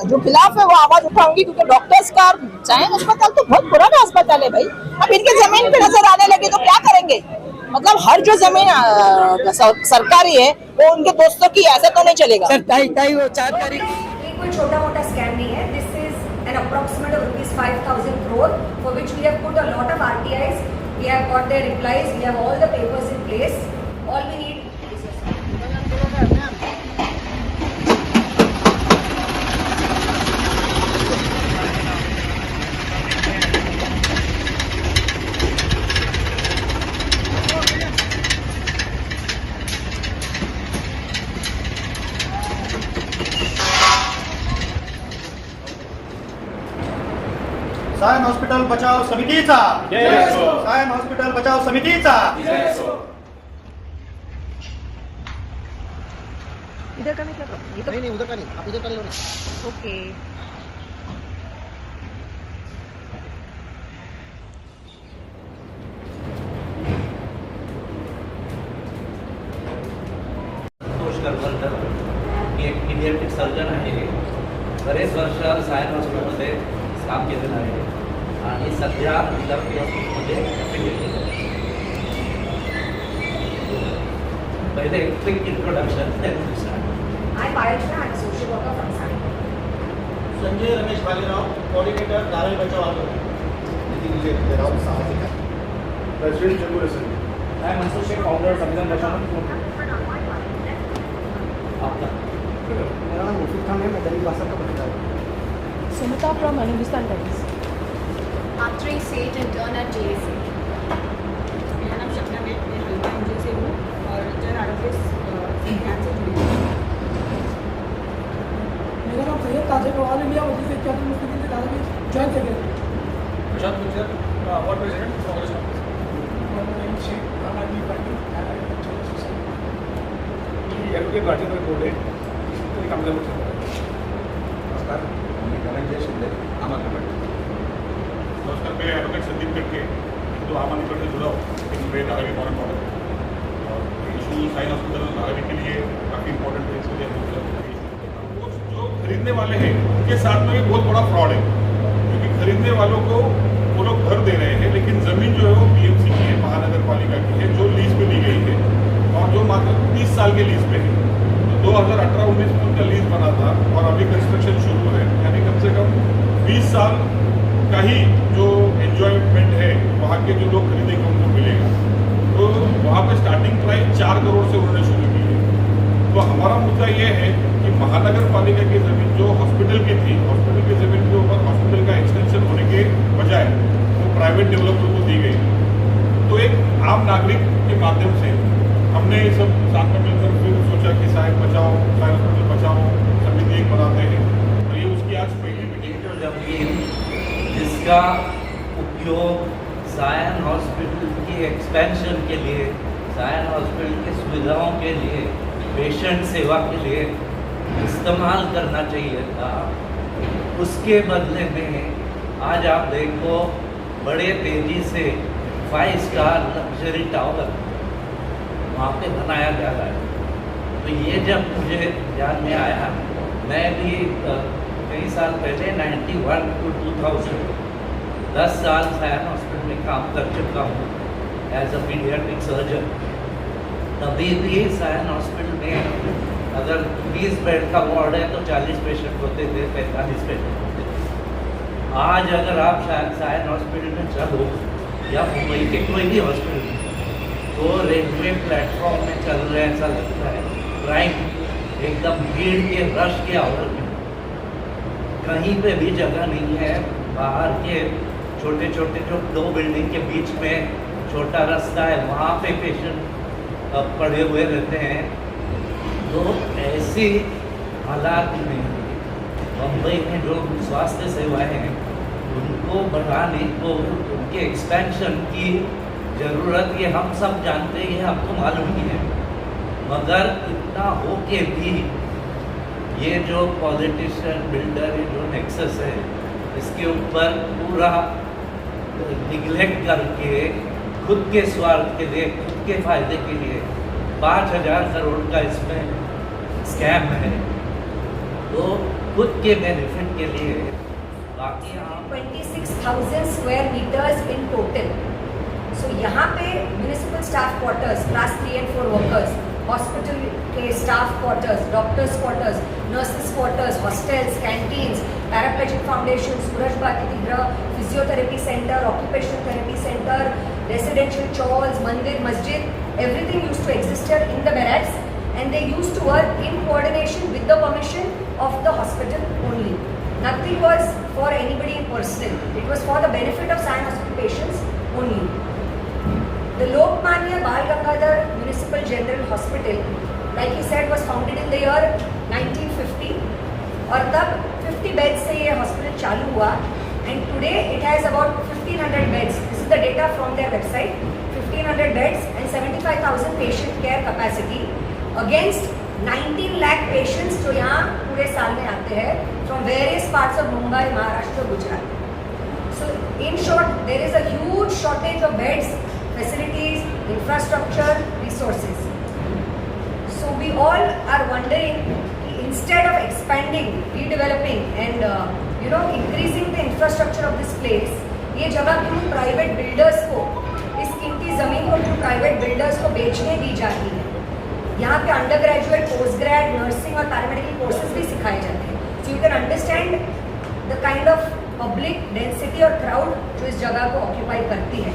जो खिलाफ है वो आवाज उठाऊंगी, क्योंकि डॉक्टर्स का सायन अस्पताल तो बहुत पुराना अस्पताल है भाई। अब इनके जमीन पे नजर आने लगे तो क्या करेंगे? मतलब हर जो जमीन सरकारी है वो उनके दोस्तों की, ऐसा तो नहीं चलेगा। सर ताई वो 4 तारीख ये कोई छोटा मोटा स्कैम नहीं है। This is an approximate of ₹5,000 crore for which we have put a lot of RTIs. We have got their replies. We have all the papers in place. All we need is a Sion hospital बचाव समितीचा Sion hospital बचाव समितीचा इधर का मतलब ये तो नहीं उधर का नहीं, आप इधर का ले लो। ओके। संतोष करवलकर मी एक पीडियाट्रिक सर्जन आहे. बरेच वर्ष सायन हॉस्पिटलमध्ये काम केलेलं आहे आणि सध्या विद्यार्थी हॉस्पिटलमध्ये affiliated आहे. पहिले एक quick introduction. I Payashna, I'm a social worker from Sayan. Sanjay Ramesh Bhalerao, coordinator Dharavi Bachao Andolan. Nitin Vijay Rao साहजिक आहे. President Changule sir. I am associate founder संविधान बचाव. आपला मेरा नाम मुफीद खान है, मैं दैनिक भास्कर का पत्रकार हूँ. Sumita from Hindustan Times. Atreya Seth intern eight JSA. मेरा नाम शबनम है, मैं हल्का एनजीओ से हूँ और जन आरोग्य संज्ञान से जुड़ी हूँ. मेरा नाम सैयद ताजिर पवार इंडिया वजीफ इत्तेहाद मुस्लिमीन से दादा में जॉइन सेक्रेटरी. प्रशांत गुजर, वार्ड प्रेसिडेंट कांग्रेस पार्टी. आम आदमी पार्टी एडवोकेट भारतीय बोर्ड है, इसमें काम करना चाहता है. नमस्कार, मी धनंजय शिंदे, आम आदमी पार्टी. नमस्कार, मैं एडवोकेट संदीप करके तो आम आदमी पार्टी जुड़ा हूँ, लेकिन मैं धारावी फॉरन मॉडल और इशू साइन हॉस्पिटल धारावी के लिए काफ़ी इंपॉर्टेंट है. इसके लिए वो जो खरीदने वाले हैं उनके साथ में भी बहुत बड़ा फ्रॉड है, क्योंकि खरीदने वालों को वो लोग घर दे रहे हैं, लेकिन ज़मीन जो है वो BMC की है, महानगर पालिका की है, जो लीज पे दी गई है और जो मात्र 30 साल के लीज पे है. तो 2018-19 में उनका लीज बना था और अभी कंस्ट्रक्शन शुरू है, यानी कम से कम 20 साल का ही जो एंजॉयमेंट है वहाँ के जो लोग खरीदेंगे उनको मिलेगा. तो वहाँ पे स्टार्टिंग प्राइस 4 करोड़ से उन्होंने शुरू की है. तो हमारा मुद्दा ये है कि महानगर पालिका की ज़मीन जो हॉस्पिटल की थी, हॉस्पिटल की ज़मीन के ऊपर हॉस्पिटल का एक्सटेंशन होने के बजाय वो प्राइवेट डेवलपर को दी गई. तो एक आम नागरिक के माध्यम से हमने ये सब साथ में मिलकर फिर सोचा कि सायन हॉस्पिटल बचाओ समिति एक बनाते हैं. तो ये उसकी आज पहली मीटिंग है. जमीन जिसका उपयोग सायन हॉस्पिटल की एक्सपेंशन के लिए, सायन हॉस्पिटल की सुविधाओं के लिए, पेशेंट सेवा के लिए इस्तेमाल करना चाहिए था, उसके बदले में आज आप देखो बड़े तेजी से 5 स्टार लग्जरी टावर वहाँ पे बनाया जा रहा है. तो ये जब मुझे ध्यान में आया, मैं भी कई साल पहले 91 to 2000 10 साल सायन हॉस्पिटल में काम कर चुका हूँ एज अ पीडियाट्रिक सर्जन. तभी भी सायन हॉस्पिटल में अगर 20 बेड का वार्ड है तो 40 पेशेंट होते थे, 45 पेशेंट होते थे. आज अगर आप सायन हॉस्पिटल में चलो या मुंबई के कोई भी हॉस्पिटल में, तो रेलवे प्लेटफॉर्म में चल रहे हैं, ऐसा लगता है. प्राइम एकदम भीड़ के रश के आवर में कहीं पे भी जगह नहीं है. बाहर के छोटे छोटे जो 2 बिल्डिंग के बीच में छोटा रास्ता है, वहाँ पे पेशेंट पड़े हुए रहते हैं. तो ऐसी हालात में मुंबई में जो स्वास्थ्य सेवाएं हैं उनको बढ़ाने को, उनके एक्सपेंशन की ज़रूरत, ये हम सब जानते हैं, हमको मालूम ही है. मगर इतना हो के भी ये जो पॉलिटिशियन बिल्डर ये जो नेक्सस है, इसके ऊपर पूरा निगलेक्ट करके खुद के स्वार्थ के लिए, खुद के फायदे के लिए 5,000 करोड़ का इसमें स्कैम है. तो खुद के बेनिफिट के लिए, बाकी आप 26,000 square meters in total. So यहाँ पे municipal staff quarters, class 3 and 4 workers, hospital के staff quarters, doctors quarters, nurses quarters, hostels, canteens, paraplegic foundation, Suraj बातिथि गृह, physiotherapy centre, occupational therapy centre, residential chawls, मंदिर, मस्जिद, everything used to exist here in the barracks, and they used to work in coordination with the permission of the hospital only. Nothing was for anybody in personal. It was for the benefit of Sion Hospital patients only. The Lokmanya Bal Gangadhar Municipal General Hospital, like he said, was founded in the year 1950. और तब 50 beds से ये hospital चालू हुआ, and today it has about 1,500 beds. This is the data from their website. 1,500 beds and 75,000 patient care capacity against 19 lakh patients जो यहाँ पूरे साल में आते हैं from various parts of Mumbai, Maharashtra, Gujarat. So in short, there is a huge shortage of beds, facilities, infrastructure, resources. So we all are wondering, instead of expanding, redeveloping and increasing the infrastructure of this place, ये जगह क्यों private builders को, इस कीमती ज़मीन को क्यों private builders को बेचने दी जाती है? यहाँ पे under graduate, post grade, nursing और पैरामेडिकल कोर्सेज भी सिखाए जाते हैं. So you can understand the kind of public density और क्राउड जो इस जगह को ऑक्यूपाई करती है.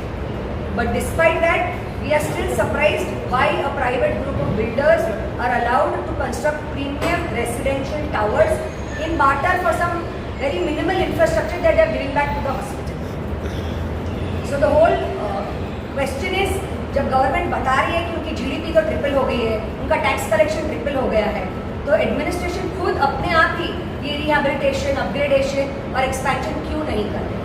But despite that, we are still surprised why a private group of builders are allowed to construct premium residential towers in barter for some very minimal infrastructure that they are giving back to the hospital. So the whole question is, जब government बता रही है कि उनकी GDP तो triple हो गई है, उनका टैक्स कलेक्शन ट्रिपल हो गया है, तो एडमिनिस्ट्रेशन खुद अपने आप ही ये रिहैबिलिटेशन, अपग्रेडेशन और एक्सपेंशन क्यों नहीं कर रहे?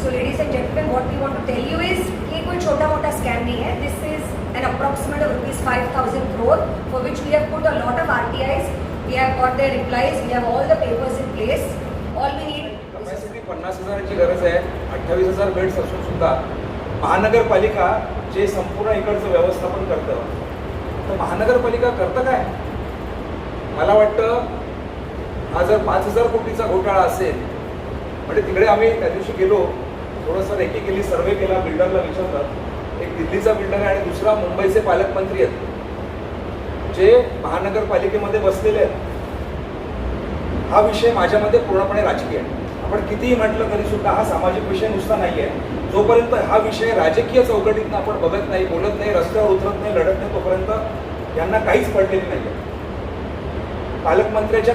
So ladies and gentlemen, what we want to tell you is ये कोई छोटा मोटा स्कैम नहीं है. This is an approximate of rupees 5,000 crore for which we have put a lot of RTIs. We have got their replies. We have all the papers in place. All we need. Capacity 50,000ची गरज आहे. 28,000 beds असून सुद्धा महानगरपालिका जे संपूर्ण इकडचं व्यवस्थापन करतं, तर महानगरपालिका करतं काय? मला वाटतं हा जर 5,000 कोटीचा घोटाळा असेल, म्हणजे तिकडे आम्ही त्या दिवशी गेलो, थोडंसं रेकी केली, सर्वे केला, बिल्डरला विचारलं. एक दिल्लीचा बिल्डर आहे आणि दुसरा मुंबईचे पालकमंत्री आहेत जे महानगरपालिकेमध्ये बसलेले आहेत. हा विषय माझ्यामध्ये पूर्णपणे राजकीय आहे. आपण कितीही म्हटलं तरी सुद्धा हा सामाजिक विषय नुसता नाही आहे. जोपर्यंत हा विषय राजकीय चौकटीतनं आपण बघत नाही, बोलत नाही, रस्त्यावर उतरत नाही, लढत नाही, तोपर्यंत यांना काहीच पडलेलं नाही आहे. पालकमंत्र्याच्या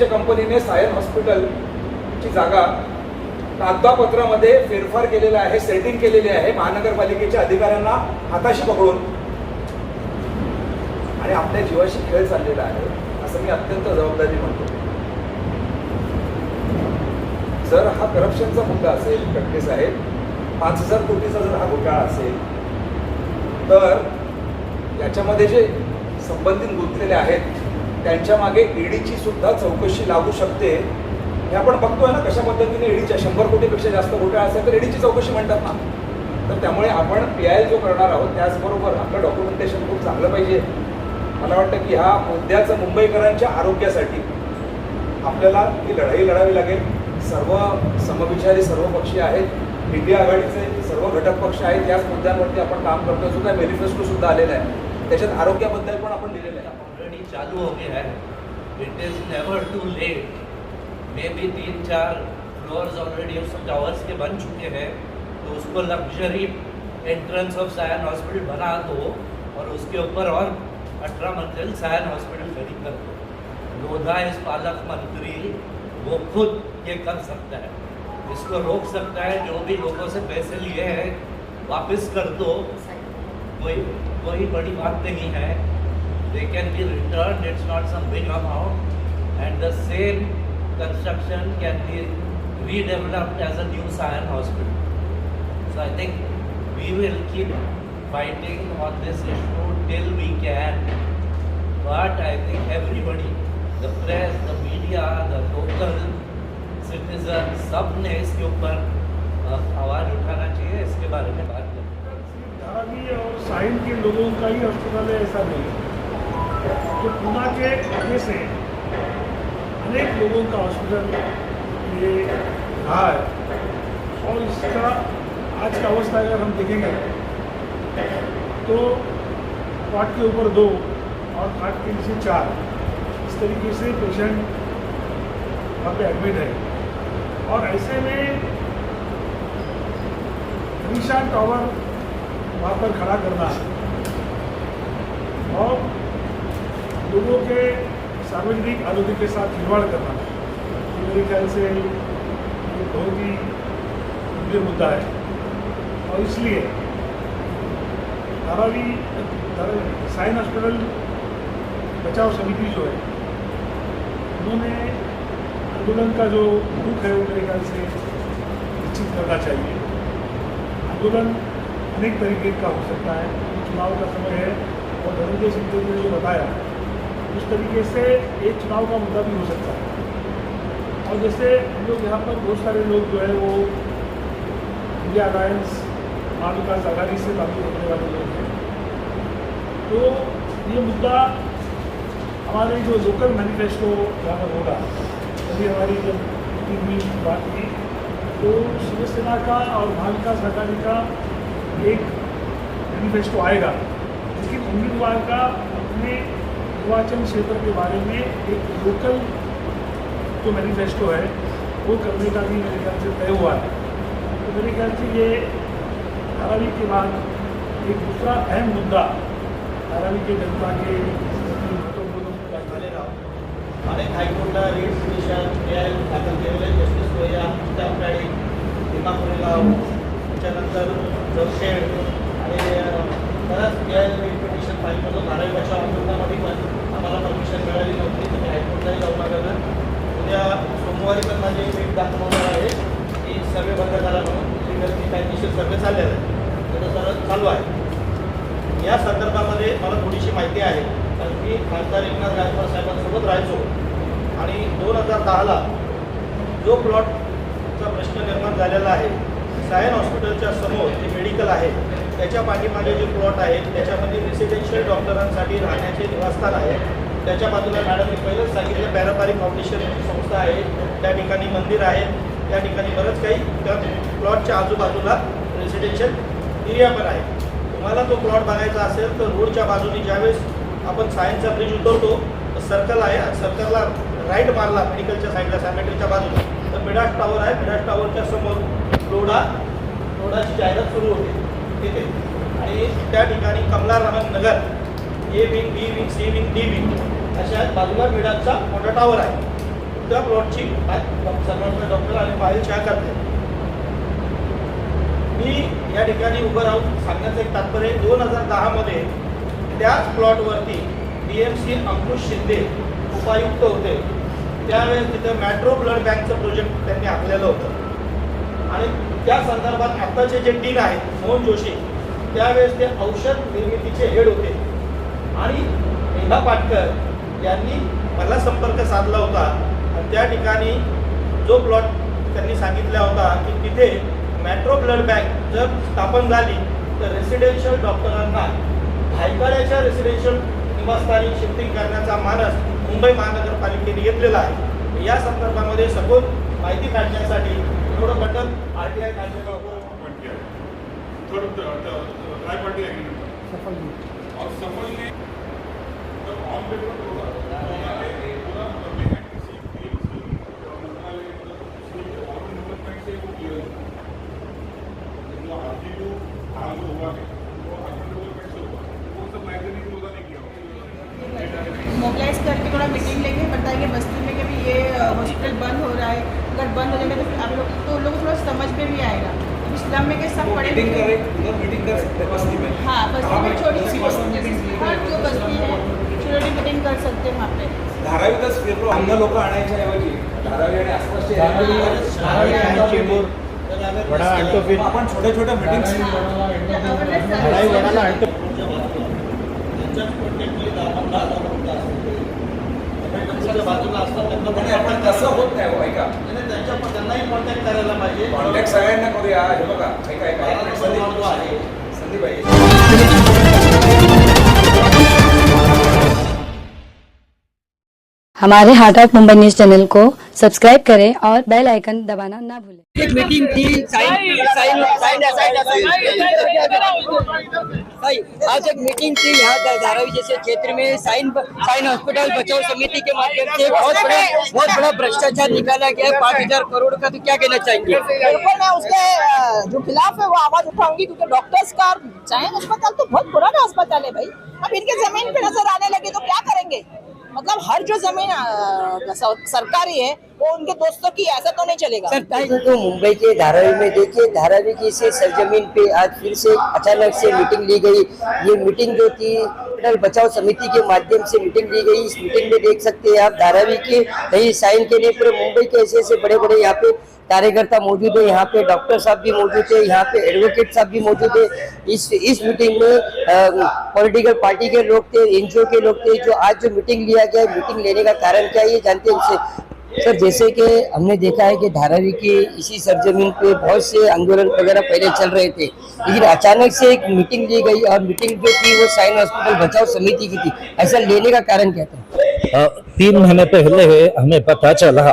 कंपनीने सायन हॉस्पिटलची जागा कागदापत्रामध्ये फेरफार केलेला आहे, सेटिंग केलेली आहे महानगरपालिकेच्या अधिकाऱ्यांना हाताशी पकडून, आणि आपल्या जीवाशी खेळ चाललेला आहे असं मी अत्यंत जबाबदारी म्हणतो. जर हा करप्शनचा मुद्दा असेल खडके साहेब, 5,000 कोटीचा जर हा घोटाळा असेल, तर याच्यामध्ये जे संबंधित गुंतलेले आहेत त्यांच्या मागे ईडीची सुद्धा चौकशी लागू शकते. हे आपण बघतोय ना कशा पद्धतीने ईडीच्या 100 कोटीपेक्षा जास्त घोटाळा असेल तर ईडीची चौकशी म्हणतात ना. तर त्यामुळे आपण PIL जो करणार आहोत त्याचबरोबर आपलं डॉक्युमेंटेशन खूप चांगलं पाहिजे. मला वाटतं की ह्या मुद्द्याचं मुंबईकरांच्या आरोग्यासाठी आपल्याला ही लढाई लढावी लागेल. सर्व समविचारी सर्व पक्षी आहेत, इंडिया आघाडीचे सर्व घटक पक्ष आहेत, याच मुद्द्यांवरती आपण काम करतोय. सुद्धा मॅनिफेस्टो सुद्धा आलेला आहे, त्याच्यात आरोग्याबद्दल पण आपण लिहिलेलं आहे. ऑलरेडी चालू हो गया है. It is never too late. Maybe 3-4 floors already उस टावर्स के बन चुके हैं, तो उसको luxury entrance of Sion hospital बना दो और उसके ऊपर और 18 मंजिल सायन हॉस्पिटल खड़ी कर दो. लोधा इस पालक मंत्री वो खुद ये कर सकता है, इसको रोक सकता है. जो भी लोगों से पैसे लिए हैं वापस कर दो, कोई बड़ी बात नहीं है. They can be returned. It's not some big amount, and the same construction can be redeveloped as a new Sion hospital. So I think we will keep fighting on this issue till we can. But I think everybody, the press, the media, the local citizens, सब ने इसके ऊपर आवाज़ उठाना चाहिए, इसके बारे में बात करनी. धारावी और साइन के लोगों का ही अस्पताल है ऐसा नहीं है. तो पूना के आगे से अनेक लोगों का हॉस्पिटल ये रहा है और इसका आज का अवस्था अगर हम देखेंगे तो कॉट के ऊपर 2 और कॉट के नीचे 4 इस तरीके से पेशेंट वहाँ पे एडमिट है। और ऐसे में निशान टावर वहाँ पर खड़ा करना और लोगों के सार्वजनिक आरोग्य के साथ खिलवाड़ करना ये मेरे ख्याल से ये बहुत ही गंभीर मुद्दा है। और इसलिए धारावी साइन हॉस्पिटल बचाव समिति जो है उन्होंने आंदोलन का जो रुख है वो मेरे ख्याल से निश्चित करना चाहिए। आंदोलन अनेक तरीके का हो सकता है, चुनाव का समय है और धनंजय सिंह ने जो बताया उस तरीके से एक चुनाव का मुद्दा भी हो सकता है। और जैसे हम लोग यहाँ पर बहुत सारे लोग जो है वो इंडिया अलायंस महाविकास आघाड़ी से ताल्लुक रखने वाले लोग हैं, तो ये मुद्दा हमारे जो लोकल मैनिफेस्टो जहाँ पर होगा तभी हमारी जब मीटिंग हुई बात की तो शिवसेना का और महाविकास आघाड़ी का एक मैनिफेस्टो आएगा, लेकिन उम्मीदवार का अपने निर्वाचन क्षेत्र के बारे में एक लोकल जो मैनिफेस्टो है वो करने का भी मेरे ख्याल से तय हुआ है। तो मेरे ख्याल से ये धारावी के बाद एक दूसरा अहम मुद्दा धारावी के जनता के अनेक हायकोर्टला रीट पिटिशन न्यायालयात दाखल केलेले जस्टिस लोहिया स्टॅम्पॅडी दिमापुरी गाव त्याच्यानंतर जवखेड आणि बऱ्याच न्यायालय रीट पिटिशन फाईल करतो धारावी बचाव आंदोलनामध्ये पण आम्हाला परमिशन मिळाली नव्हती तर मी हायकोर्टलाही जाऊन लागलं। उद्या सोमवारी पण माझी रीट दाखल होणार आहे की सर्वे बंद करा म्हणून लीगलची कायदेशीर सर्वे चाललेला आहे, त्याचं सर्व चालू आहे। या संदर्भामध्ये मला थोडीशी माहिती आहे कारण मी खासदार एकनाथ गायकवाड साहेबांसोबत राहायचो आणि 2010ला जो प्लॉटचा प्रश्न निर्माण झालेला आहे सायन हॉस्पिटलच्या समोर जे मेडिकल आहे त्याच्या पाठीमागे जे प्लॉट आहेत त्याच्यामध्ये रेसिडेन्शियल डॉक्टरांसाठी राहण्याचे निवासस्थान आहे। त्याच्या बाजूला मॅडमने पहिलंच सांगितलं पॅरापारी फाउंडेशन संस्था आहे, त्या ठिकाणी मंदिर आहे, त्या ठिकाणी बरंच काही त्या प्लॉटच्या आजूबाजूला रेसिडेन्शियल एरिया पण आहे। तुम्हाला तो प्लॉट बघायचा असेल तर रोडच्या बाजूने ज्यावेळेस आपण सायन्सचा ब्रिज उतरतो तर सर्कल आहे, सर्कलला राईट मारला मेडिकलच्या साईडला सॅमेट्रीच्या बाजूला तर मिडास टावर आहे, मिडास टावरच्या समोर लोडाची जाहिरात सुरू होते तिथे आणि त्या ठिकाणी Kamlaraman Nagar A wing B wing C wing D wing अशा बाजूला मिडासचा मोठा टावर आहे। त्या प्लॉटची सर्वांना डॉक्टर आणि फाईल चेक करते। मी या ठिकाणी उभं राहून सांगण्याचं एक तात्पर्य 2010मध्ये त्याच प्लॉटवरती DMC अंकुश शिंदे उपायुक्त होते, त्यावेळेस तिथं मॅट्रो ब्लड बँकचं प्रोजेक्ट त्यांनी आखलेलं होतं आणि त्या संदर्भात आत्ताचे जे डीन आहेत मोहन जोशी त्यावेळेस ते औषध निर्मितीचे हेड होते आणि मेधा पाटकर यांनी मला संपर्क साधला होता आणि त्या ठिकाणी जो प्लॉट त्यांनी सांगितला होता की तिथे मॅट्रो ब्लड बँक जर स्थापन झाली तर रेसिडेन्शियल डॉक्टरांना भायखळ्याच्या रेसिडेन्शियल निवासस्थानी शिफ्टिंग करण्याचा मानस मुंबई महानगरपालिकेने घेतलेला आहे। या संदर्भामध्ये सखोल माहिती काढण्यासाठी थोडं बटन RTI काढलेलं होतं। थर्ड ट्राई पार्टी एग्रीमेंट और सफल ने ऑन पेपर होगा पूरा मंत्रालय से वो क्लियर जो RGU हाल जो हुआ है वो अर्बन डेवलपमेंट से हुआ, वो सब लाइब्रेरी में उन्होंने किया मोबिलाइज करके थोड़ा मीटिंग लेंगे, बताएंगे बस्ती में कि भी ये हॉस्पिटल बंद हो रहा है, अगर बंद हो जाएगा तो आप लोग तो लोगों को थोड़ा समझ में भी आएगा। अभी स्लम में के सब पढ़े मीटिंग कर सकते हैं बस्ती में। हाँ बस्ती में छोटी सी हर जो बस्ती है छोटी मीटिंग कर सकते हैं वहाँ पे। धारावीतच फिरलो, अन्य लोक आणायच्या ऐवजी धारावी आणि आसपासचे चेंबूर आपण छोटे छोटे मीटिंग्स बाजूला असतात त्यांना आपण तसं होत नाही हो, ऐका त्यांनाही कॉन्टॅक्ट करायला पाहिजे। कॉन्टॅक्ट सगळ्यांना करूया। हे बघा ऐका संदीप भाई हमारे heart of Mumbai news channel को सब्सक्राइब करें और बेल आइकन दबाना ना भूलें। एक मीटिंग थी आज एक मीटिंग थी यहाँ धारावी जैसे क्षेत्र में साइन हॉस्पिटल बचाव समिति के माध्यम से बहुत बड़ा भ्रष्टाचार निकाला गया है 5,000 करोड़ का। तो क्या कहना चाहेंगे? बिल्कुल मैं उसके जो खिलाफ है वो आवाज उठाऊंगी, क्योंकि डॉक्टर्स का चाहे अस्पताल तो बहुत पुराना अस्पताल है भाई। अब इनके जमीन पे नजर आने लगे तो क्या करेंगे? मतलब हर जो जमीन सरकारी है वो उनके दोस्तों की, ऐसा तो नहीं चलेगा। सर तो मुंबई के धारावी में देखिए, धारावी की से सरजमीन पे आज फिर से अचानक से मीटिंग ली गई। ये मीटिंग जो थी हॉस्पिटल बचाव समिति के माध्यम से मीटिंग ली गई। इस मीटिंग में देख सकते हैं आप धारावी के कई साइन के लिए पूरे मुंबई के ऐसे बड़े बड़े यहाँ पे कार्यकर्ता मौजूद है। यहाँ पे डॉक्टर साहब भी मौजूद है, यहाँ पे एडवोकेट साहब भी मौजूद है। इस मीटिंग में पॉलिटिकल पार्टी के लोग थे, एनजीओ के लोग थे। जो आज जो मीटिंग लिया गया, मीटिंग लेने का कारण क्या है ये जानते हैं उससे। सर जैसे कि हमने देखा है कि धारावी की इसी सरजमीन पे बहुत से आंदोलन वगैरह पहले चल रहे थे, लेकिन अचानक से एक मीटिंग ली गई और मीटिंग जो थी वो साइन हॉस्पिटल बचाव समिति की थी। ऐसा लेने का कारण क्या था? 3 महीने पहले हमें पता चला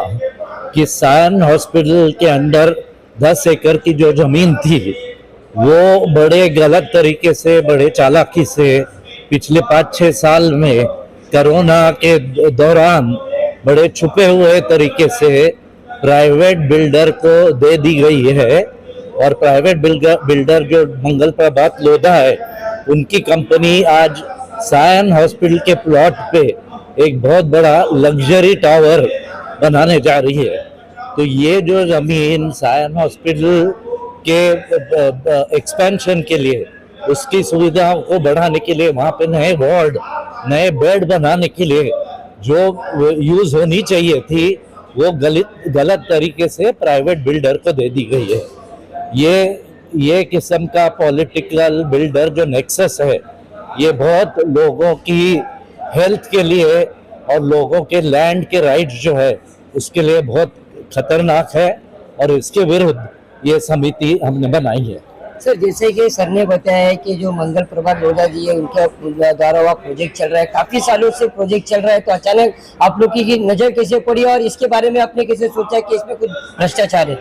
कि सायन हॉस्पिटल के अंडर 10 एकड़ की जो जमीन थी वो बड़े गलत तरीके से, बड़े चालाकी से पिछले 5-6 साल में कोरोना के दौरान बड़े छुपे हुए तरीके से प्राइवेट बिल्डर को दे दी गई है। और प्राइवेट बिल्डर जो मंगल प्रभात लोधा है, उनकी कंपनी आज सायन हॉस्पिटल के प्लॉट पे एक बहुत बड़ा लग्जरी टावर बनाने जा रही है। तो ये जो जमीन सायन हॉस्पिटल के एक्सपेंशन के लिए, उसकी सुविधाओं को बढ़ाने के लिए, वहाँ पे नए वार्ड, नए बेड बनाने के लिए जो यूज होनी चाहिए थी, वो गलत तरीके से प्राइवेट बिल्डर को दे दी गई है। ये किस्म का पॉलिटिकल बिल्डर जो नेक्सस है, ये बहुत लोगों की हेल्थ के लिए और लोगों के लैंड के राइट्स जो है उसके लिए बहुत खतरनाक है, और इसके विरुद्ध ये समिति हमने बनाई है। सर जैसे कि सर ने बताया है कि जो मंगल प्रभात लोधा जी है उनके द्वारा वह प्रोजेक्ट चल रहा है, काफी सालों से प्रोजेक्ट चल रहा है, तो अचानक आप लोग की नजर कैसे पड़ी और इसके बारे में आपने कैसे सोचा कि इसमें कुछ भ्रष्टाचार है?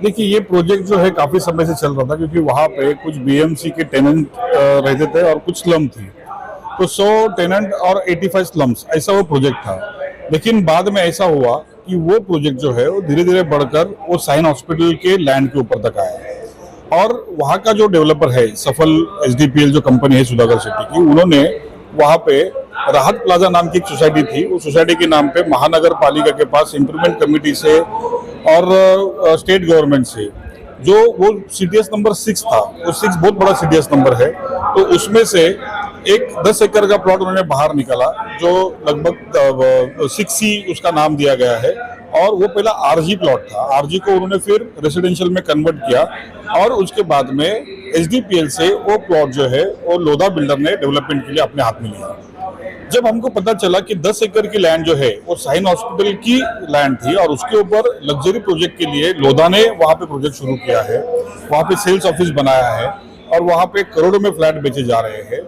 देखिए, ये प्रोजेक्ट जो है काफी समय से चल रहा था, क्योंकि वहाँ पे कुछ बीएमसी के टेनेंट रहते थे और कुछ स्लम थी, तो 100 टेनेंट और 85 स्लम्स, ऐसा वो प्रोजेक्ट था। लेकिन बाद में ऐसा हुआ कि वो प्रोजेक्ट जो है वो धीरे धीरे बढ़कर वो साइन हॉस्पिटल के लैंड के ऊपर तक आया, और वहाँ का जो डेवलपर है सफल एसडीपीएल जो कंपनी है सुधाकर शेट्टी की, उन्होंने वहाँ पे राहत प्लाजा नाम की एक सोसाइटी थी, उस सोसाइटी के नाम पे महानगर पालिका के पास इम्प्रूवमेंट कमेटी से और स्टेट गवर्नमेंट से जो वो सीडीएस नंबर 6 था, वो 6 बहुत बड़ा सीडीएस नंबर है, तो उसमें से एक 10 एकड़ का प्लॉट उन्होंने बाहर निकाला, जो लगभग 6C उसका नाम दिया गया है, और वो पहला आरजी प्लॉट था। आरजी को उन्होंने फिर रेसिडेंशियल में कन्वर्ट किया, और उसके बाद में एसडीपीएल से वो प्लॉट जो है वो लोधा बिल्डर ने डेवलपमेंट के लिए अपने हाथ में लिया। जब हमको पता चला कि 10 एकड़ की लैंड जो है वो साइन हॉस्पिटल की लैंड थी, और उसके ऊपर लग्जरी प्रोजेक्ट के लिए लोधा ने वहाँ पे प्रोजेक्ट शुरू किया है, वहाँ पे सेल्स ऑफिस बनाया है, और वहाँ पे करोड़ों में फ्लैट बेचे जा रहे हैं,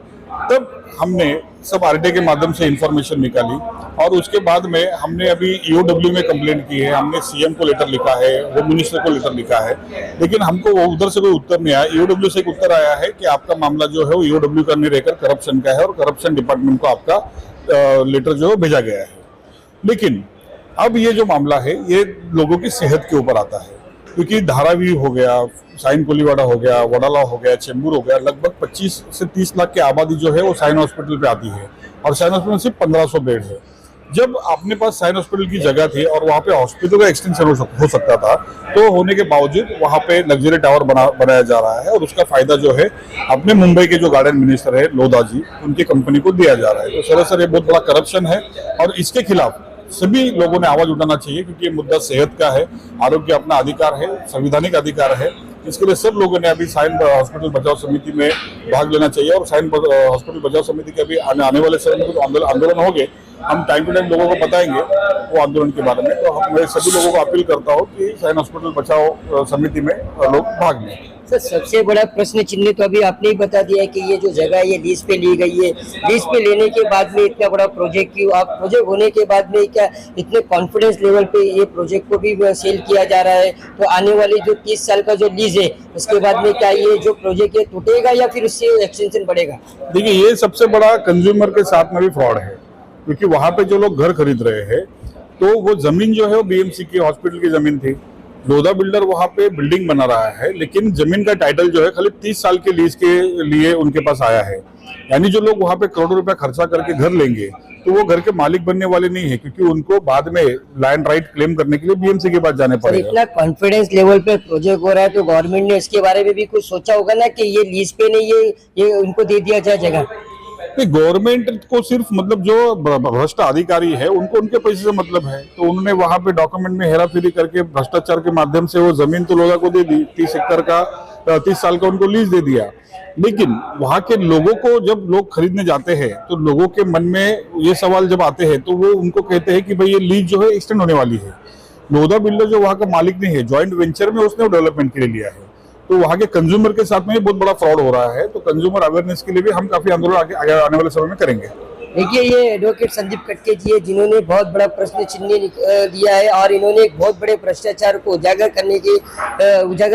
तब हमने सब आरटीआई के माध्यम से इंफॉर्मेशन निकाली, और उसके बाद में हमने अभी ईओडब्ल्यू में कंप्लेंट की है, हमने सीएम को लेटर लिखा है, होम मिनिस्टर को लेटर लिखा है, लेकिन हमको वो उधर से कोई उत्तर नहीं आया। ईओडब्ल्यू से एक उत्तर आया है कि आपका मामला जो है वो ईओडब्ल्यू का नहीं रहकर करप्शन का है, और करप्शन डिपार्टमेंट को आपका लेटर जो है भेजा गया है। लेकिन अब ये जो मामला है ये लोगों की सेहत के ऊपर आता है, क्योंकि धारावी हो गया, साइन कोलीवाड़ा हो गया, वडाला हो गया, चेंबूर हो गया, लगभग 25 से 30 लाख की आबादी जो है वो साइन हॉस्पिटल पे आती है, और साइन हॉस्पिटल में सिर्फ 1500 बेड है। जब अपने पास साइन हॉस्पिटल की जगह थी और वहाँ पे हॉस्पिटल का एक्सटेंशन हो सकता था, तो होने के बावजूद वहाँ पे लग्जरी टावर बनाया जा रहा है, और उसका फायदा जो है अपने मुंबई के जो गार्डन मिनिस्टर है लोधा जी, उनकी कंपनी को दिया जा रहा है। तो सरासर ये बहुत बड़ा करप्शन है, और इसके खिलाफ सभी लोगों ने आवाज उठाना चाहिए, क्योंकि ये मुद्दा सेहत का है, आरोग्य अपना अधिकार है, संवैधानिक अधिकार है। इसके लिए सब लोगों ने अभी साइन हॉस्पिटल बचाव समिति में भाग लेना चाहिए, और साइन हॉस्पिटल बचाव समिति के अभी आने वाले समय में कुछ आंदोलन होंगे, हम टाइम टू टाइम लोगों को बताएंगे वो आंदोलन के बारे में। तो मैं सभी लोगों को अपील करता हूँ कि साइन हॉस्पिटल बचाओ समिति में लोग भाग लें। सर सबसे बड़ा प्रश्न चिन्ह तो अभी आपने ही बता दिया है कि ये जो जगह ये लीज पे ली गई है, लीज पे लेने के बाद में इतना बड़ा प्रोजेक्ट क्यों, आप प्रोजेक्ट होने के बाद में क्या इतने कॉन्फिडेंस लेवल पे ये प्रोजेक्ट को भी सेल किया जा रहा है, तो आने वाले जो 30 साल का जो लीज है उसके बाद में क्या ये जो प्रोजेक्ट है टूटेगा या फिर उससे एक्सटेंशन बढ़ेगा? देखिए, ये सबसे बड़ा कंज्यूमर के साथ में भी फ्रॉड है, क्योंकि वहां पे जो लोग घर खरीद रहे हैं तो वो जमीन जो है वो बीएमसी की हॉस्पिटल की जमीन थी। लोधा बिल्डर वहां पे बिल्डिंग बना रहा है, लेकिन जमीन का टाइटल जो है खाली 30 साल के लीज के लिए उनके पास आया है। यानी जो लोग वहां पे करोड़ों रुपया खर्चा करके घर लेंगे तो वो घर के मालिक बनने वाले नहीं है, क्योंकि उनको बाद में लैंड राइट क्लेम करने के लिए बीएमसी के पास जाने पड़ेगा। इतना कॉन्फिडेंस लेवल पे प्रोजेक्ट हो रहा है तो गवर्नमेंट ने इसके बारे में भी कुछ सोचा होगा ना कि ये लीज पे नहीं, ये उनको दे दिया जाए जगह। गवर्नमेंट को सिर्फ मतलब जो भ्रष्ट अधिकारी है उनको उनके पैसे से मतलब है, तो उन्होंने वहां पे डॉक्यूमेंट में हेराफेरी करके भ्रष्टाचार के माध्यम से वो जमीन तो लोधा को दे दी, 30 एकड़ का 30 साल का उनको लीज दे दिया। लेकिन वहां के लोगों को जब लोग खरीदने जाते हैं तो लोगों के मन में ये सवाल जब आते हैं तो वो उनको कहते हैं कि भाई ये लीज जो है एक्सटेंड होने वाली है। लोधा बिल्डर जो वहां का मालिक नहीं है, ज्वाइंट वेंचर में उसने डेवलपमेंट के लिए लिया है, तो वहां के कंज्यूमर के साथ में भी बहुत बड़ा फ्रॉड हो रहा है। तो कंज्यूमर अवेयरनेस के लिए भी हम काफी आंदोलन आगे आने वाले समय में करेंगे। देखिए, ये एडवोकेट संदीप कटके जी है जिन्होंने बहुत बड़ा प्रश्न चिन्ह दिया है और इन्होंने एक बहुत बड़े भ्रष्टाचार को उजागर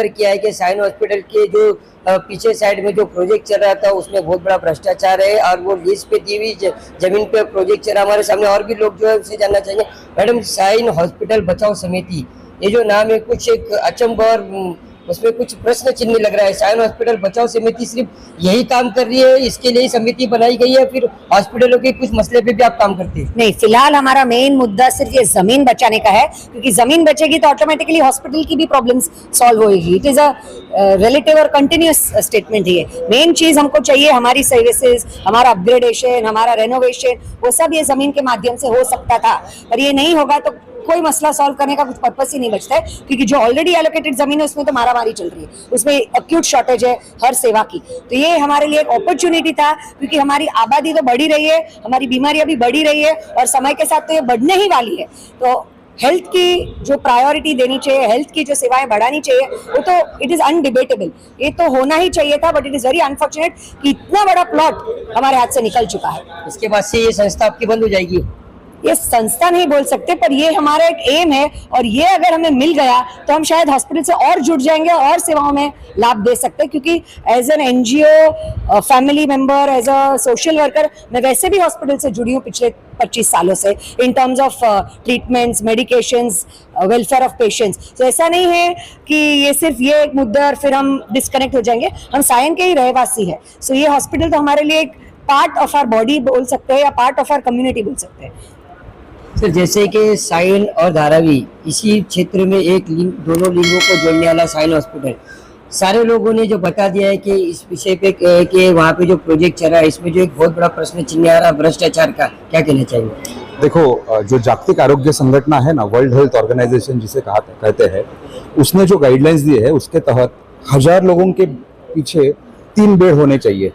किया है कि साइन हॉस्पिटल के जो पीछे साइड में जो प्रोजेक्ट चल रहा था उसमें बहुत बड़ा भ्रष्टाचार है और वो लीज पे दी हुई जमीन पे प्रोजेक्ट चल रहा। हमारे सामने और भी लोग जो है उससे जानना चाहिए। मैडम, साइन हॉस्पिटल बचाओ समिति, ये जो नाम है कुछ एक अचंभ और उसमें कुछ प्रश्न चिन्ह लग रहा है। साइन हॉस्पिटल बचाओ समिति सिर्फ यही काम कर रही है, इसके लिए समिति बनाई गई है, फिर हॉस्पिटलों के कुछ मसले पे भी आप काम करते हैं? नहीं, फिलहाल हमारा मेन मुद्दा सिर्फ ये जमीन बचाने का है, क्योंकि जमीन बचेगी तो ऑटोमेटिकली हॉस्पिटल की भी प्रॉब्लम्स सॉल्व होगी। इट इज अ रिलेटिव और कंटिन्यूअस स्टेटमेंट है। मेन चीज हमको चाहिए हमारी सर्विसेज, हमारा अपग्रेडेशन, हमारा रेनोवेशन, वो सब ये जमीन के माध्यम से हो सकता था, पर ये नहीं होगा तो कोई मसला सॉल्व करने का कुछ पर्पस ही नहीं बचता है, क्योंकि जो ऑलरेडी एलोकेटेड जमीन है उसमें तो मारामारी चल रही है, उसमें एक्यूट शॉर्टेज है हर सेवा की। तो ये हमारे लिए एक अपॉर्चुनिटी था, क्योंकि हमारी आबादी तो बढ़ी रही है, हमारी बीमारियां भी बढ़ी रही है और समय के साथ तो ये बढ़ने ही वाली है। तो हेल्थ की जो प्रायोरिटी देनी चाहिए, हेल्थ की जो सेवाएं बढ़ानी चाहिए, वो तो इट इज अनडिबेटेबल, ये तो होना ही चाहिए था। But it is very unfortunate कि इतना बड़ा प्लॉट हमारे हाथ से निकल चुका है। इसके बाद से ये संस्था आपकी बंद हो जाएगी? ये संस्था नहीं बोल सकते, पर ये हमारा एक एम है और ये अगर हमें मिल गया तो हम शायद हॉस्पिटल से और जुड़ जाएंगे और सेवाओं में लाभ दे सकते हैं, क्योंकि as an NGO, family member, as a social worker मैं वैसे भी हॉस्पिटल से जुड़ी हूँ पिछले 25 सालों से, in terms of treatments, medications, welfare of patients. तो ऐसा नहीं है कि ये सिर्फ ये एक मुद्दा और फिर हम डिस्कनेक्ट हो जाएंगे। हम सायन के ही रहवासी है, सो ये हॉस्पिटल तो हमारे लिए एक पार्ट ऑफ आवर बॉडी बोल सकते हैं या पार्ट ऑफ आवर कम्युनिटी बोल सकते हैं। सर, जैसे कि साइन और धारावी इसी क्षेत्र में एक दोनों लिंगों को जोड़ने वाला साइन हॉस्पिटल, सारे लोगों ने जो बता दिया है कि इस विषय पे कि वहाँ पे जो प्रोजेक्ट चल रहा है इसमें जो एक बहुत बड़ा प्रश्न चिन्ह आ रहा है भ्रष्टाचार का, क्या कहना चाहिए? देखो, जो जागतिक आरोग्य संगठन है ना, वर्ल्ड हेल्थ ऑर्गेनाइजेशन जिसे कहते हैं, उसने जो गाइडलाइंस दी है उसके तहत 1000 लोगों के पीछे 3 बेड होने चाहिए।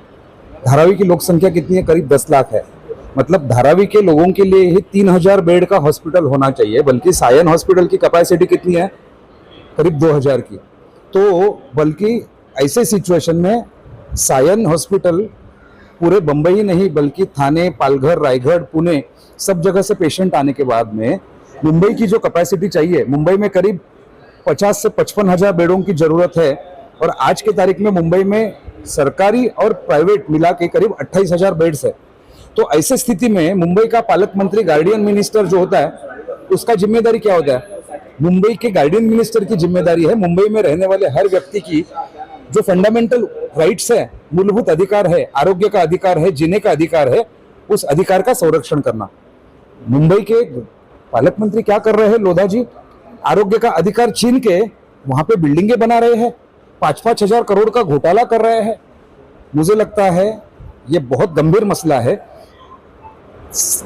धारावी की लोक संख्या कितनी है? करीब 10 लाख है। मतलब धारावी के लोगों के लिए ही 3000 बेड का हॉस्पिटल होना चाहिए, बल्कि सायन हॉस्पिटल की कैपेसिटी कितनी है? करीब 2000 की। तो बल्कि ऐसे सिचुएशन में सायन हॉस्पिटल पूरे बंबई ही नहीं बल्कि थाने, पालघर, रायगढ़, पुणे सब जगह से पेशेंट आने के बाद में मुंबई की जो कैपेसिटी चाहिए, मुंबई में करीब 50 से 55 हजार बेडों की जरूरत है और आज की तारीख में मुंबई में सरकारी और प्राइवेट मिला के करीब 28,000 बेड्स है। तो ऐसे स्थिति में मुंबई का पालक मंत्री, गार्डियन मिनिस्टर जो होता है, उसका जिम्मेदारी क्या होता है? मुंबई के गार्डियन मिनिस्टर की जिम्मेदारी है मुंबई में रहने वाले हर व्यक्ति की जो फंडामेंटल राइट्स है, मूलभूत अधिकार है, आरोग्य का अधिकार है, जीने का अधिकार है, उस अधिकार का संरक्षण करना। मुंबई के पालक मंत्री क्या कर रहे हैं? लोधा जी आरोग्य का अधिकार छीन के वहां पे बिल्डिंगे बना रहे हैं, 5-5 हजार करोड़ का घोटाला कर रहे हैं। मुझे लगता है ये बहुत गंभीर मसला है,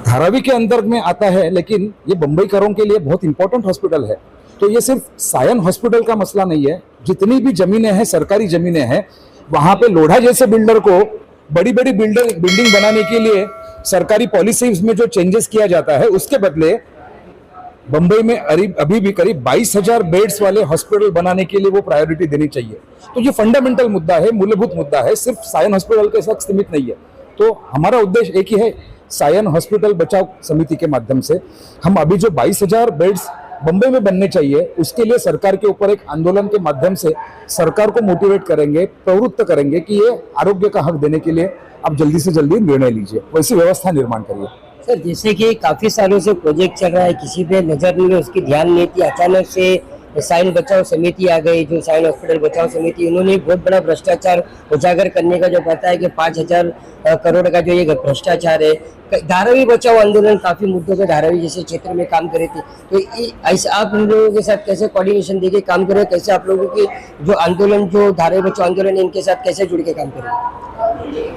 धारावी के अंदर में आता है, लेकिन ये बंबईकरों के लिए बहुत इंपॉर्टेंट हॉस्पिटल है। तो ये सिर्फ सायन हॉस्पिटल का मसला नहीं है, जितनी भी जमीनें हैं, सरकारी जमीनें हैं, वहां पे लोढ़ा जैसे बिल्डर को बड़ी बड़ी बिल्डिंग बनाने के लिए सरकारी पॉलिसीज में जो चेंजेस किया जाता है, उसके बदले बंबई में अभी भी करीब 22,000 बेड्स वाले हॉस्पिटल बनाने के लिए वो प्रायोरिटी देनी चाहिए। तो ये फंडामेंटल मुद्दा है, मूलभूत मुद्दा है, सिर्फ सायन हॉस्पिटल के साथ सीमित नहीं है। तो हमारा उद्देश्य एक ही है, सायन हॉस्पिटल बचाओ समिति के माध्यम से हम अभी जो 22,000 बेड्स बंबई में बनने चाहिए उसके लिए सरकार के ऊपर एक आंदोलन के माध्यम से सरकार को मोटिवेट करेंगे, प्रवृत्त करेंगे कि ये आरोग्य का हक देने के लिए आप जल्दी से जल्दी निर्णय लीजिए, वैसी व्यवस्था निर्माण करिए। सर, जैसे कि काफी सालों से प्रोजेक्ट चल रहा है, किसी पे नजर नहीं है, उसकी ध्यान नहीं थी, अचानक से साइन बचाओ समिति आ गई, जो साइन हॉस्पिटल बचाओ समिति, उन्होंने बहुत बड़ा भ्रष्टाचार उजागर करने का जो बताया कि 5,000 करोड़ का जो ये भ्रष्टाचार है। धारावी बचाओ आंदोलन काफी मुद्दों पे धारावी जैसे क्षेत्र में काम करे थे, तो ऐसे आप उन लोगों के साथ कैसे कोऑर्डिनेशन देके काम करें, कैसे आप लोगों की जो आंदोलन, जो धारावी बचाओ आंदोलन है, इनके साथ कैसे जुड़ के काम करें?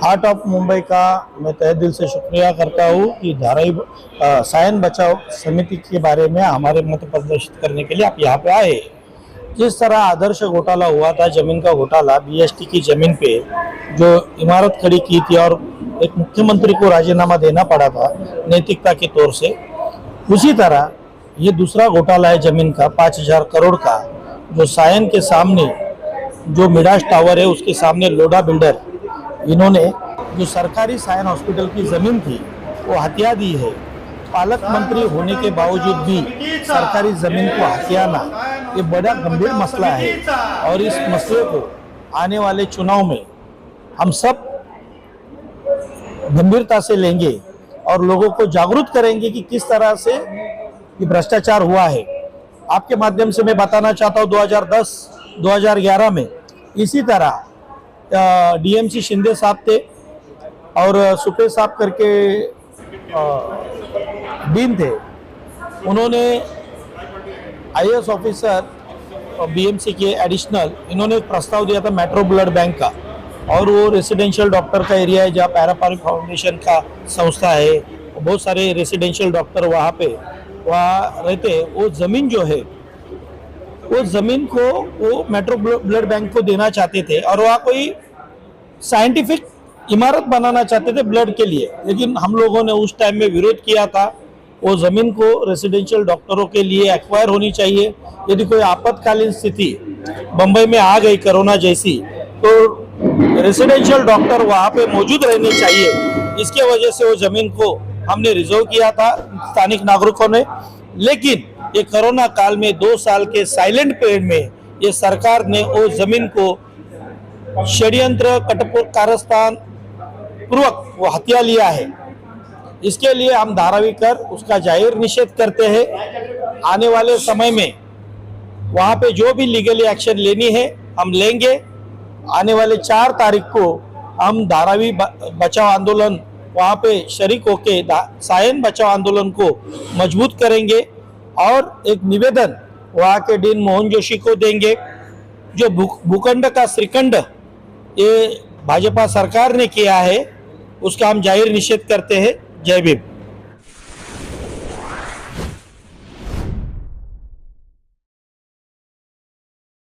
हार्ट ऑफ मुंबई का मैं तहे दिल से शुक्रिया करता हूँ कि धारावी सायन बचाओ समिति के बारे में हमारे मत प्रदर्शित करने के लिए आप यहाँ पे आए। जिस तरह आदर्श घोटाला हुआ था, जमीन का घोटाला, बीएसटी की जमीन पे जो इमारत खड़ी की थी और एक मुख्यमंत्री को राजीनामा देना पड़ा था नैतिकता के तौर से, उसी तरह ये दूसरा घोटाला है जमीन का 5,000 करोड़ का, जो सायन के सामने जो मिडास टावर है उसके सामने लोडा बिल्डर, इन्होंने जो सरकारी सायन हॉस्पिटल की जमीन थी वो हत्या दी है। पालक मंत्री होने के बावजूद भी सरकारी जमीन को हथियाना ये बड़ा गंभीर मसला है, और इस मसले को आने वाले चुनाव में हम सब गंभीरता से लेंगे और लोगों को जागरूक करेंगे कि किस तरह से ये भ्रष्टाचार हुआ है। आपके माध्यम से मैं बताना चाहता हूँ 2010-2011 में इसी तरह डीएमसी शिंदे साहब थे और सुपे साहब करके डीन थे, उन्होंने आईएएस ऑफिसर बीएमसी के एडिशनल, इन्होंने एक प्रस्ताव दिया था मेट्रो ब्लड बैंक का, और वो रेसिडेंशियल डॉक्टर का एरिया है जहाँ पैरापारी फाउंडेशन का संस्था है, बहुत सारे रेसिडेंशियल डॉक्टर वहाँ रहते हैं। वो ज़मीन जो है वो ज़मीन को वो मेट्रो ब्लड बैंक को देना चाहते थे और वहाँ कोई साइंटिफिक इमारत बनाना चाहते थे ब्लड के लिए, लेकिन हम लोगों ने उस टाइम में विरोध किया था। वो ज़मीन को रेसिडेंशियल डॉक्टरों के लिए एक्वायर होनी चाहिए। यदि कोई आपातकालीन स्थिति बम्बई में आ गई कोरोना जैसी, तो रेसिडेंशियल डॉक्टर वहाँ पे मौजूद रहने चाहिए। इसके वजह से वो ज़मीन को हमने रिजर्व किया था स्थानिक नागरिकों ने, लेकिन ये कोरोना काल में 2 साल के साइलेंट पीरियड में ये सरकार ने वो ज़मीन को षड्यंत्र कारस्तान पूर्वक वो हत्या लिया है। इसके लिए हम धारावी कर उसका जाहिर निषेध करते हैं। आने वाले समय में वहाँ पे जो भी लीगली एक्शन लेनी है हम लेंगे। आने वाले 4 तारीख को हम धारावी बचाओ आंदोलन वहाँ पे शरीक होके सायन बचाओ आंदोलन को मजबूत करेंगे और एक निवेदन वहाँ के डीन मोहन जोशी को देंगे। जो भूखंड का श्रीखंड ये भाजपा सरकार ने किया है उसका हम जाहिर निषेध करते हैं। जय भीम।